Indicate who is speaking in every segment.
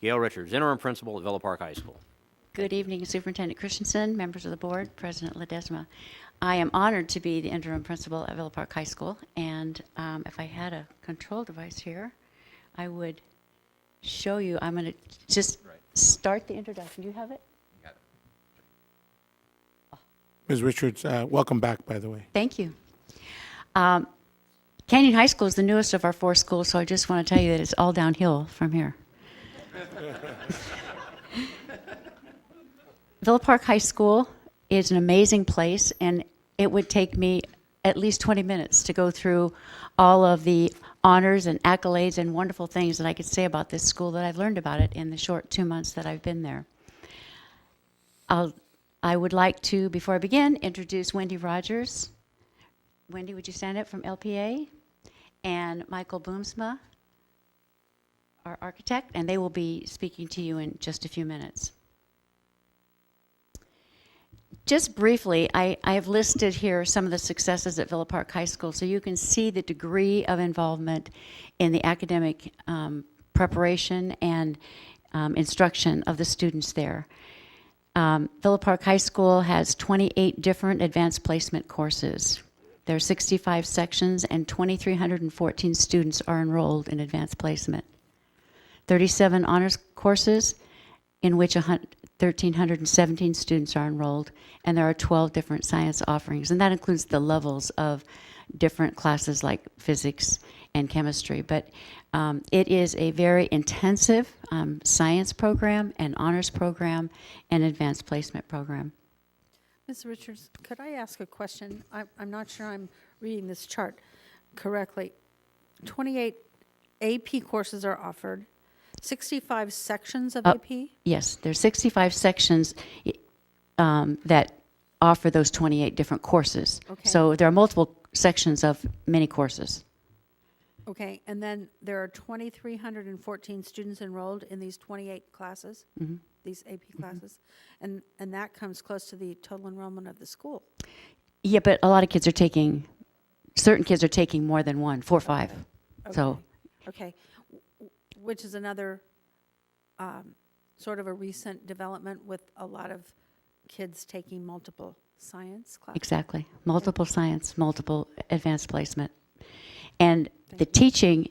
Speaker 1: Gail Richards, Interim Principal at Villa Park High School.
Speaker 2: Good evening, Superintendent Christensen, members of the board, President Ledesma. I am honored to be the interim principal at Villa Park High School, and if I had a control device here, I would show you. I'm going to just start the introduction. Do you have it?
Speaker 3: Ms. Richards, welcome back, by the way.
Speaker 2: Thank you. Canyon High School is the newest of our 4 schools, so I just want to tell you that it's all downhill from here. Villa Park High School is an amazing place, and it would take me at least 20 minutes to go through all of the honors and accolades and wonderful things that I could say about this school that I've learned about it in the short 2 months that I've been there. I would like to, before I begin, introduce Wendy Rogers. Wendy, would you stand up from LPA? And Michael Boomsma, our architect, and they will be speaking to you in just a few minutes. Just briefly, I have listed here some of the successes at Villa Park High School, so you can see the degree of involvement in the academic preparation and instruction of the students there. Villa Park High School has 28 different advanced placement courses. There are 65 sections, and 2,314 students are enrolled in advanced placement. 37 honors courses, in which 1,317 students are enrolled, and there are 12 different science offerings, and that includes the levels of different classes like physics and chemistry. But it is a very intensive science program, and honors program, and advanced placement program.
Speaker 4: Ms. Richards, could I ask a question? I'm not sure I'm reading this chart correctly. 28 AP courses are offered, 65 sections of AP?
Speaker 2: Yes, there's 65 sections that offer those 28 different courses.
Speaker 4: Okay.
Speaker 2: So there are multiple sections of many courses.
Speaker 4: Okay, and then there are 2,314 students enrolled in these 28 classes, these AP classes, and that comes close to the total enrollment of the school.
Speaker 2: Yeah, but a lot of kids are taking, certain kids are taking more than 1, 4 or 5.
Speaker 4: Okay.
Speaker 2: So,
Speaker 4: Okay, which is another sort of a recent development with a lot of kids taking multiple science classes.
Speaker 2: exactly. Multiple science, multiple advanced placement. And the teaching,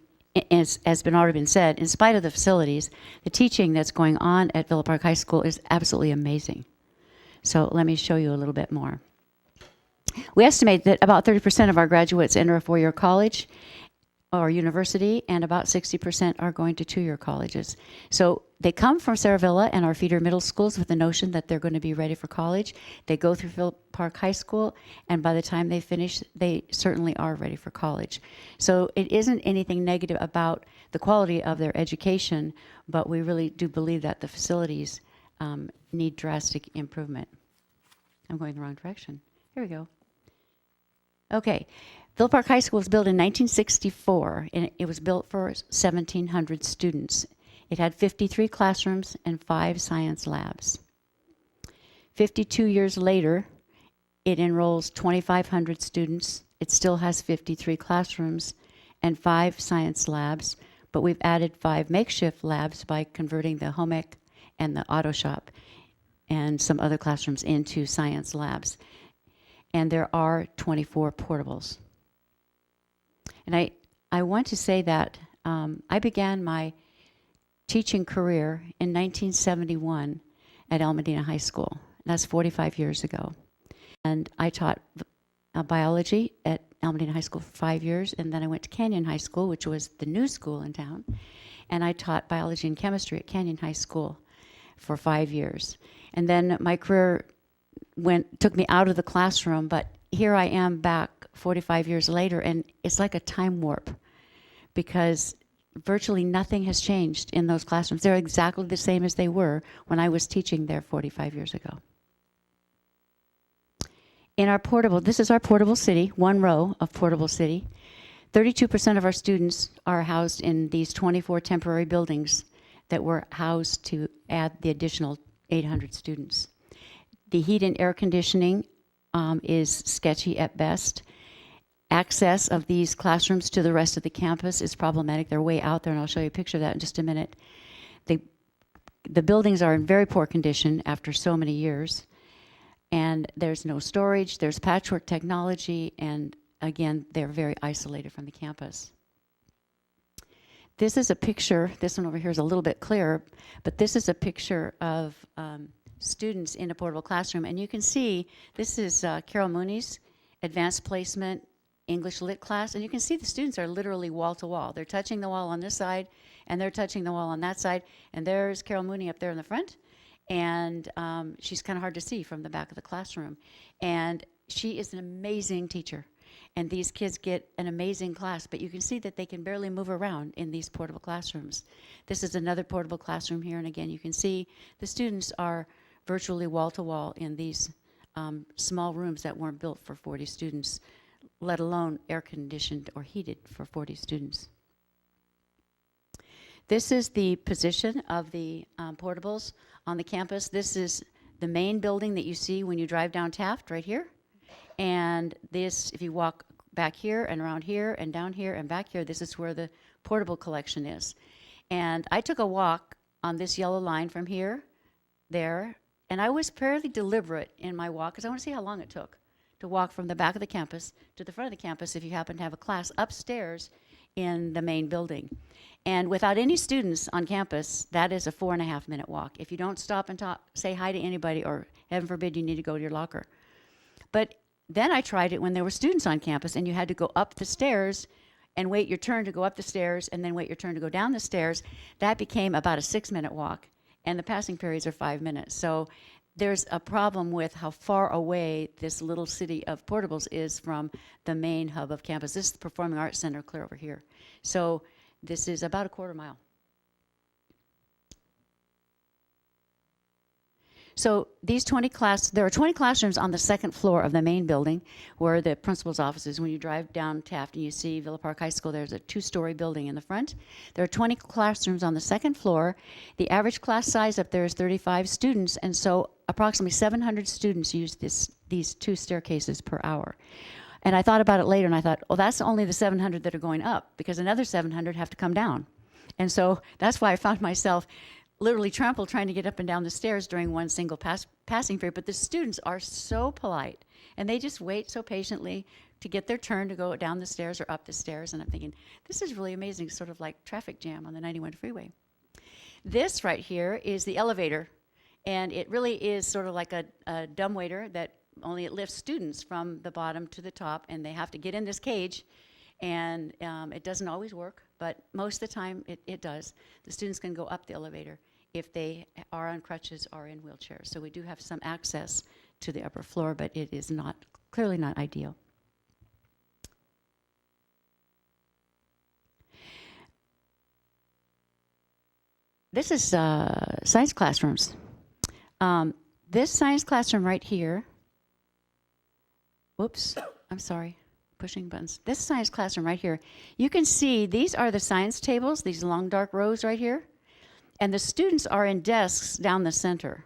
Speaker 2: has been already been said, in spite of the facilities, the teaching that's going on at Villa Park High School is absolutely amazing. So let me show you a little bit more. We estimate that about 30% of our graduates enter a 4-year college or university, and about 60% are going to 2-year colleges. So they come from Sarah Villa and our feeder middle schools with the notion that they're going to be ready for college. They go through Villa Park High School, and by the time they finish, they certainly are ready for college. So it isn't anything negative about the quality of their education, but we really do believe that the facilities need drastic improvement. I'm going the wrong direction. Here we go. Okay. Villa Park High School was built in 1964, and it was built for 1,700 students. It had 53 classrooms and 5 science labs. 52 years later, it enrolls 2,500 students. It still has 53 classrooms and 5 science labs, but we've added 5 makeshift labs by converting the home ec and the auto shop and some other classrooms into science labs. And there are 24 portables. And I want to say that I began my teaching career in 1971 at El Medina High School. That's 45 years ago. And I taught biology at El Medina High School for 5 years, and then I went to Canyon High School, which was the new school in town, and I taught biology and chemistry at Canyon High School for 5 years. And then my career took me out of the classroom, but here I am back 45 years later, and it's like a time warp because virtually nothing has changed in those classrooms. They're exactly the same as they were when I was teaching there 45 years ago. In our portable, this is our portable city, one row of portable city. 32% of our students are housed in these 24 temporary buildings that were housed to add the additional 800 students. The heat and air conditioning is sketchy at best. Access of these classrooms to the rest of the campus is problematic. They're way out there, and I'll show you a picture of that in just a minute. The The buildings are in very poor condition after so many years. And there's no storage, there's patchwork technology, and again, they're very isolated from the campus. This is a picture, this one over here is a little bit clearer, but this is a picture of students in a portable classroom. And you can see, this is Carol Mooney's advanced placement English lit class, and you can see the students are literally wall to wall. They're touching the wall on this side, and they're touching the wall on that side, and there's Carol Mooney up there in the front, and she's kind of hard to see from the back of the classroom. And she is an amazing teacher, and these kids get an amazing class, but you can see that they can barely move around in these portable classrooms. This is another portable classroom here, and again, you can see the students are virtually wall to wall in these small rooms that weren't built for 40 students, let alone air conditioned or heated for 40 students. This is the position of the portables on the campus. This is the main building that you see when you drive down Taft, right here. And this, if you walk back here and around here and down here and back here, this is where the portable collection is. And I took a walk on this yellow line from here, there, and I was fairly deliberate in my walk because I want to see how long it took to walk from the back of the campus to the front of the campus if you happen to have a class upstairs in the main building. And without any students on campus, that is a 4.5-minute walk. If you don't stop and talk, say hi to anybody, or heaven forbid you need to go to your locker. But then I tried it when there were students on campus and you had to go up the stairs and wait your turn to go up the stairs and then wait your turn to go down the stairs. That became about a 6-minute walk, and the passing periods are 5 minutes. So there's a problem with how far away this little city of portables is from the main hub of campus. This is the Performing Arts Center clear over here. So this is about a quarter mile. So these there are 20 classrooms on the second floor of the main building where the principal's office is. When you drive down Taft and you see Villa Park High School, there's a 2-story building in the front. There are 20 classrooms on the second floor. The average class size up there is 35 students, and so approximately 700 students use these 2 staircases per hour. And I thought about it later, and I thought, well, that's only the 700 that are going up, because another 700 have to come down. And so that's why I found myself literally trampled trying to get up and down the stairs during one single passing period. But the students are so polite, and they just wait so patiently to get their turn to go down the stairs or up the stairs. And I'm thinking, this is really amazing, sort of like traffic jam on the 91 freeway. This right here is the elevator, and it really is sort of like a dumbwaiter that only it lifts students from the bottom to the top, and they have to get in this cage, and it doesn't always work, but most of the time it does. The students can go up the elevator if they are on crutches or in wheelchairs. So we do have some access to the upper floor, but it is clearly not ideal. This is science classrooms. This science classroom right here, whoops, I'm sorry, pushing buttons. This science classroom right here, you can see these are the science tables, these long dark rows right here, and the students are in desks down the center.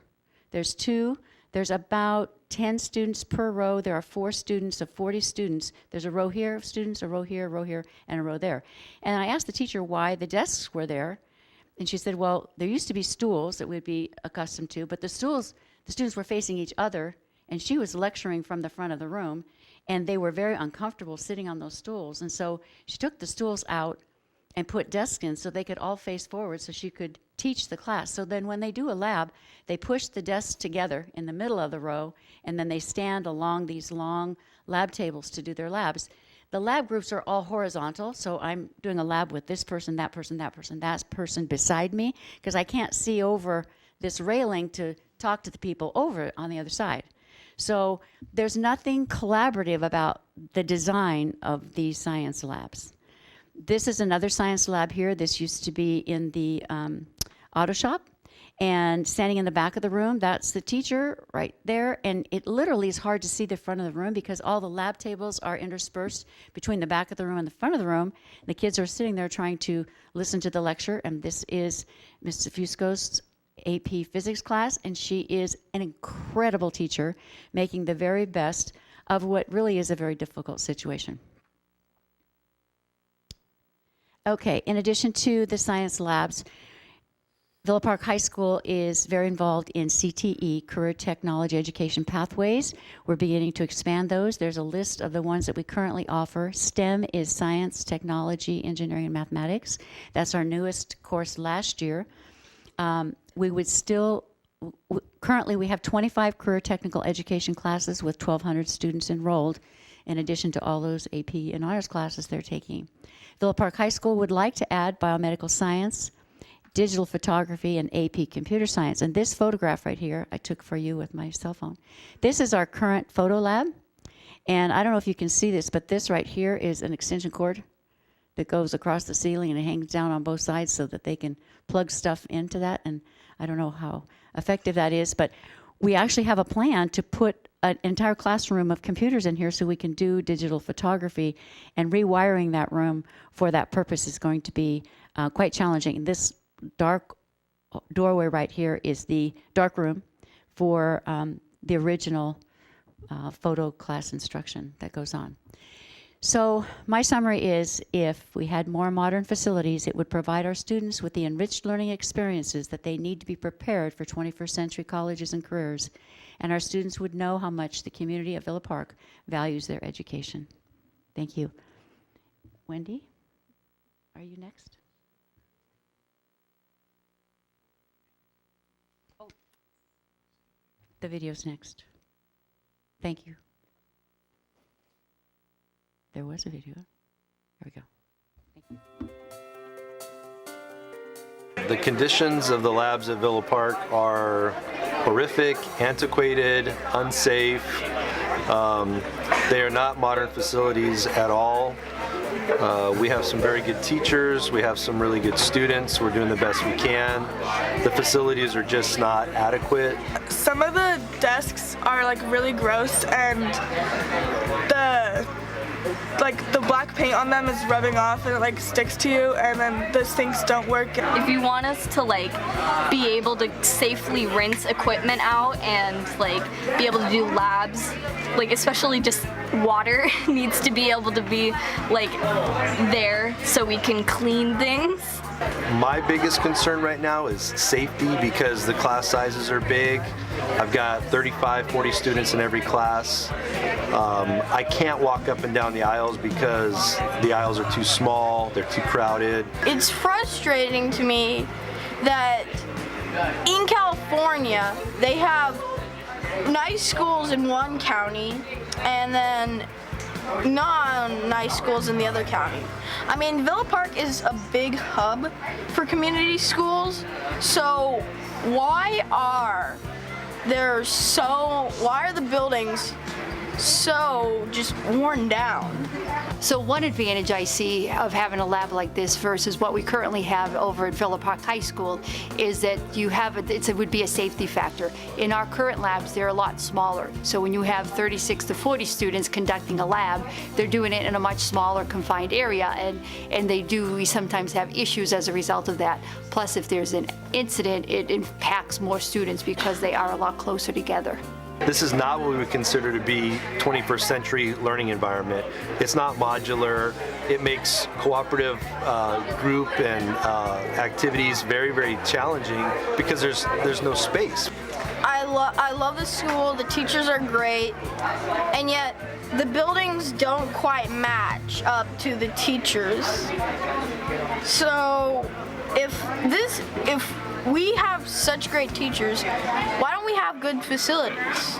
Speaker 2: There's about 10 students per row. There are 4 students of 40 students. There's a row here of students, a row here, and a row there. And I asked the teacher why the desks were there, and she said, well, there used to be stools that we'd be accustomed to, but the students were facing each other, and she was lecturing from the front of the room, and they were very uncomfortable sitting on those stools. And so she took the stools out and put desks in so they could all face forward so she could teach the class. So then when they do a lab, they push the desks together in the middle of the row, and then they stand along these long lab tables to do their labs. The lab groups are all horizontal, so I'm doing a lab with this person, that person, that person, that person beside me, because I can't see over this railing to talk to the people over on the other side. So there's nothing collaborative about the design of these science labs. This is another science lab here. This used to be in the auto shop. And standing in the back of the room, that's the teacher right there. And it literally is hard to see the front of the room because all the lab tables are interspersed between the back of the room and the front of the room. The kids are sitting there trying to listen to the lecture. And this is Mrs. Fusco's AP physics class, and she is an incredible teacher, making the very best of what really is a very difficult situation. Okay, in addition to the science labs, Villa Park High School is very involved in CTE, Career Technology Education Pathways. We're beginning to expand those. There's a list of the ones that we currently offer. STEM is Science, Technology, Engineering, and Mathematics. That's our newest course last year. We would still, currently we have 25 career technical education classes with 1,200 students enrolled, in addition to all those AP and honors classes they're taking. Villa Park High School would like to add biomedical science, digital photography, and AP computer science. And this photograph right here, I took for you with my cell phone. This is our current photo lab. And I don't know if you can see this, but this right here is an extension cord that goes across the ceiling and it hangs down on both sides so that they can plug stuff into that. And I don't know how effective that is, but we actually have a plan to put an entire classroom of computers in here so we can do digital photography, and rewiring that room for that purpose is going to be quite challenging. And this dark doorway right here is the dark room for the original photo class instruction that goes on. So my summary is, if we had more modern facilities, it would provide our students with the enriched learning experiences that they need to be prepared for 21st century colleges and careers, and our students would know how much the community of Villa Park values their education. Thank you. Wendy, are you next? Oh, the video's next. Thank you. There was a video. There we go. Thank you.
Speaker 5: The conditions of the labs at Villa Park are horrific, antiquated, unsafe. They are not modern facilities at all. We have some very good teachers. We have some really good students. We're doing the best we can. The facilities are just not adequate.
Speaker 6: Some of the desks are like really gross, and the black paint on them is rubbing off and it like sticks to you, and then the sinks don't work.
Speaker 7: If you want us to like be able to safely rinse equipment out and like be able to do labs, like especially just water needs to be able to be like there so we can clean things.
Speaker 5: My biggest concern right now is safety, because the class sizes are big. I've got 35, 40 students in every class. I can't walk up and down the aisles because the aisles are too small, they're too crowded.
Speaker 8: It's frustrating to me that in California they have nice schools in one county and then non-nice schools in the other county. I mean, Villa Park is a big hub for community schools, so why are the buildings so just worn down?
Speaker 9: So one advantage I see of having a lab like this versus what we currently have over at Villa Park High School is that you have it would be a safety factor. In our current labs, they're a lot smaller. So when you have 36 to 40 students conducting a lab, they're doing it in a much smaller confined area, and we sometimes have issues as a result of that. Plus, if there's an incident, it impacts more students because they are a lot closer together.
Speaker 5: This is not what we would consider to be 21st century learning environment. It's not modular. It makes cooperative group and activities very, very challenging because there's no space.
Speaker 8: I love the school, the teachers are great, and yet the buildings don't quite match up to the teachers. So if we have such great teachers, why don't we have good facilities?